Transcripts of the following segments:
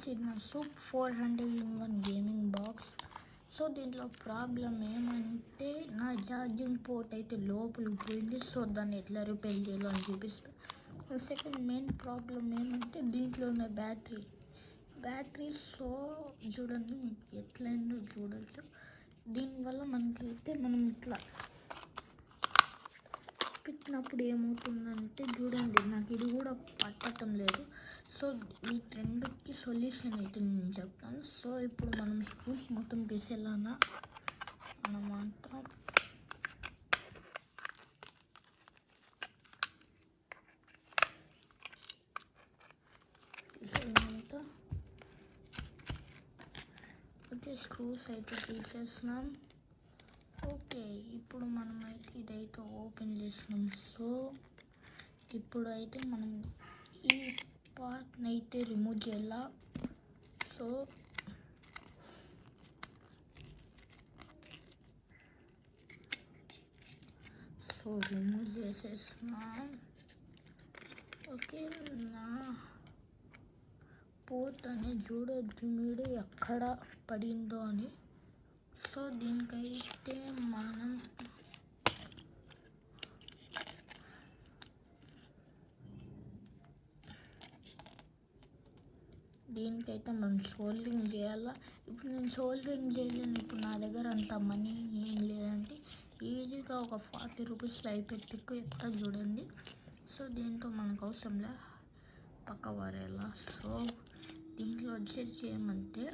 చిన్న soup 400 gaming box. So దీంట్లో problem ఏమంటే నా ఛార్జింగ్ పోర్ట్ అయితే లోపలికి పోయింది. సో దాన్ని ఎట్లా రిపేర్ చేయాలో అని చూపిస్తాను. సెకండ్ మెయిన్ ప్రాబ్లం ఏమంటే దీంట్లో ఉన్న బ్యాటరీ సో చూడండి మీకు ఎట్లయిందో చూడచ్చు. దీనివల్ల మనకైతే మనం ఇట్లా పెట్టినప్పుడు ఏమవుతుందంటే చూడండి నాకు ఇది కూడా పట్టడం లేదు. సో ఈ రెండుకి సొల్యూషన్ అయితే నేను చెప్తాను. సో ఇప్పుడు మనం స్క్రూస్ మొత్తం తీసేయాలన్నా అన్నమాట. తీసేయాలంట. ఓకే, స్క్రూస్ అయితే తీసేసినాం. ఓకే, ఇప్పుడు మనం అయితే ఇదైతే ఓపెన్ చేసినాం. సో ఇప్పుడు అయితే మనం ఈ పార్ట్ని అయితే రిమూవ్ చేయాల. సో రిమూవ్ చేసేసినాం. ఓకే, నా పోర్ట్ అనేది చూడొచ్చు మీరు ఎక్కడ పడిందో అని. సో దీనికైతే మనం సోల్డరింగ్ చేయాలా. ఇప్పుడు నేను సోల్డరింగ్ చేయలేను, ఇప్పుడు నా దగ్గర అంత మనీ ఏం లేదంటే ఈజీగా ఒక 40 రూపీస్లో అయిపోయి ఎక్కడ చూడండి. సో దీంతో మనకు అవసరంలే, పక్క వారేలా. సో దీంట్లో వచ్చేసి చేయమంటే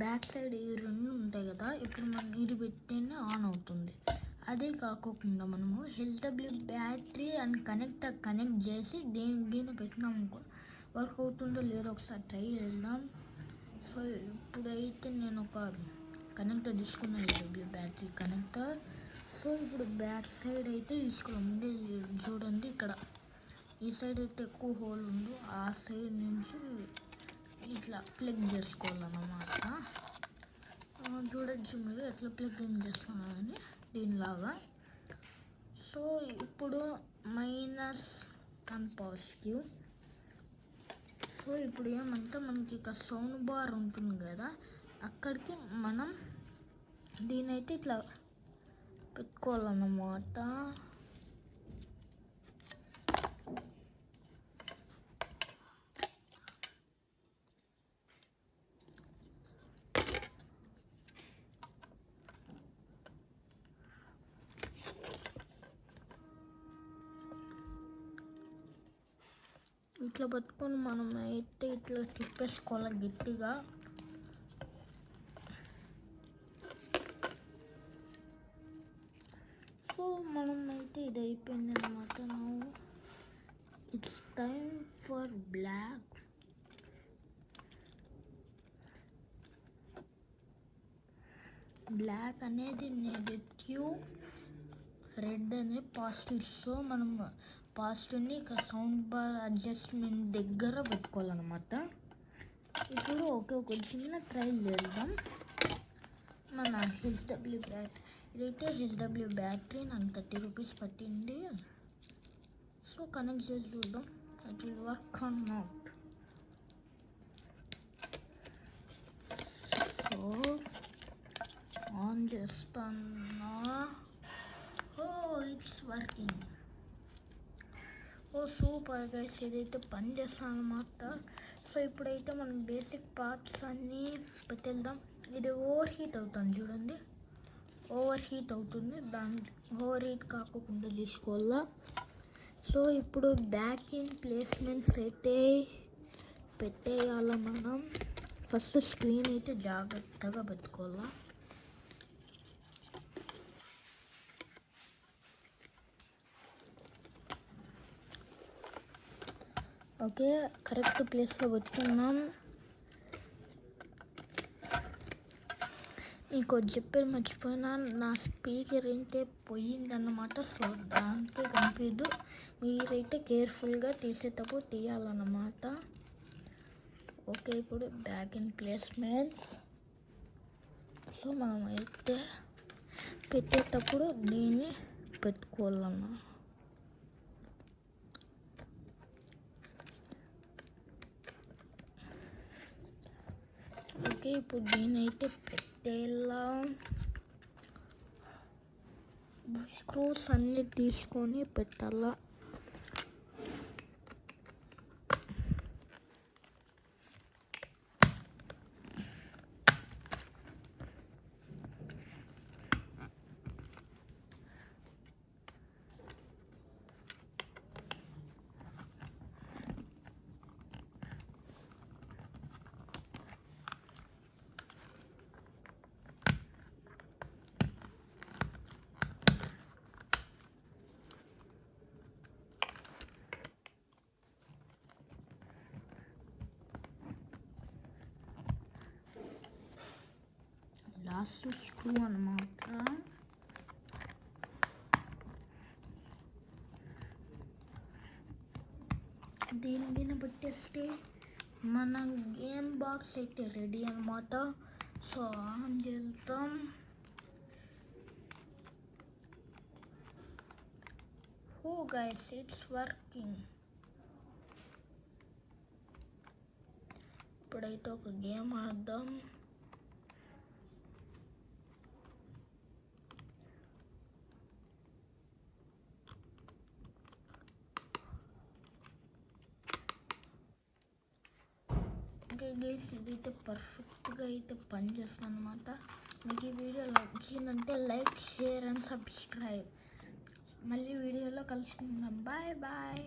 బ్యాక్ సైడ్ ఈ రెండు ఉంటాయి కదా, ఇప్పుడు మనం ఇది పెట్టినే ఆన్ అవుతుంది. అదే కాకోకుండా మనము HW బ్యాటరీ అండ్ కనెక్ట్ చేసి దీన్ని పెట్టినాం అనుకో వర్క్ అవుతుందో లేదో ఒకసారి ట్రై చేద్దాం. సో ఇప్పుడైతే నేను ఒక కనెక్టర్ తీసుకున్నాను, HW బ్యాటరీ కనెక్టర్. సో ఇప్పుడు బ్యాక్ సైడ్ అయితే తీసుకోవాలి. ముందే చూడండి ఇక్కడ ఈ సైడ్ అయితే ఎక్కువ హోల్ ఉంది, ఆ సైడ్ నుంచి ఇట్లా ప్లగ్ చేసుకోవాలన్నమాట. చూడొచ్చు మీరు ఎట్లా ప్లగ్ ఇన్ చేస్తున్నారని దీనిలాగా. సో ఇప్పుడు మైనస్ అండ్ పాజిటివ్. సో ఇప్పుడు ఏమంటే మనకి ఇక సౌండ్ బార్ ఉంటుంది కదా, అక్కడికి మనం దీనైతే ఇట్లా పెట్టుకోవాలన్నమాట. ఇట్లా పట్టుకొని మనం అయితే ఇట్లా తిప్పేసుకోవాలి గట్టిగా. సో మనం అయితే ఇది అయిపోయింది అనమాట. ఇట్స్ టైమ్ ఫర్ బ్లాక్ అనేది నెగటివ్, రెడ్ అనేది పాజిటివ్. సో మనం పాజిటివ్ని ఇక సౌండ్ బార్ అడ్జస్ట్మెంట్ దగ్గర పెట్టుకోవాలన్నమాట. ఇప్పుడు ఒక చిన్న ట్రై చేద్దాం. మన HW బ్యాటరీ ఇదైతే HW బ్యాటరీ నాకు 30 రూపీస్ పట్టింది. సో కనెక్ట్ చేసి చూద్దాం it will work or not. So on చేస్తున్నా. It's working. సూపర్ గైస్, ఇదైతే పని చేస్తాను అన్నమాట. సో ఇప్పుడైతే మనం బేసిక్ పార్ట్స్ అన్నీ పెట్టేద్దాం. ఇది ఓవర్ హీట్ అవుతుంది చూడండి, ఓవర్ హీట్ అవుతుంది. దాని ఓవర్ హీట్ కాకుండా తీసుకోవాలా. సో ఇప్పుడు బ్యాక్ ఇన్ ప్లేస్మెంట్స్ అయితే పెట్టేయాల. మనం ఫస్ట్ స్క్రీన్ అయితే జాగ్రత్తగా పెట్టుకోవాలా. ఓకే, కరెక్ట్ ప్లేస్లో పెట్టుకున్నాం. మీకు చెప్పేది మర్చిపోయినా, నా స్పీకర్ అయితే పోయిందన్నమాట. సో దానికే కనిపించదు, మీరైతే కేర్ఫుల్గా తీసేటప్పుడు తీయాలన్నమాట. ఓకే, ఇప్పుడు బ్యాక్ ఇన్ ప్లేస్మెంట్స్. సో మనం అయితే పెట్టేటప్పుడు దీన్ని పెట్టుకోవాలన్నా. ఓకే, ఇప్పుడు దీని అయితే పెట్టేలా స్క్రూస్ అన్నీ తీసుకొని పెట్టాలా. లాస్ట్ స్క్రూ అన్నమాట. దీని మీద పెట్టేస్తే మన గేమ్ బాక్స్ అయితే రెడీ అన్నమాట. సో ఆన్ చేద్దాం. ఓ గైస్, ఇట్స్ వర్కింగ్. ఇప్పుడైతే ఒక గేమ్ ఆడదాం. ఓకే గైస్, ఇదైతే పర్ఫెక్ట్గా అయితే పనిచేస్తుంది అనమాట. మీకు ఈ వీడియో నచ్చిందంటే లైక్, షేర్ అండ్ సబ్స్క్రైబ్. మళ్ళీ వీడియోలో కలుసుకుందాం. Bye bye.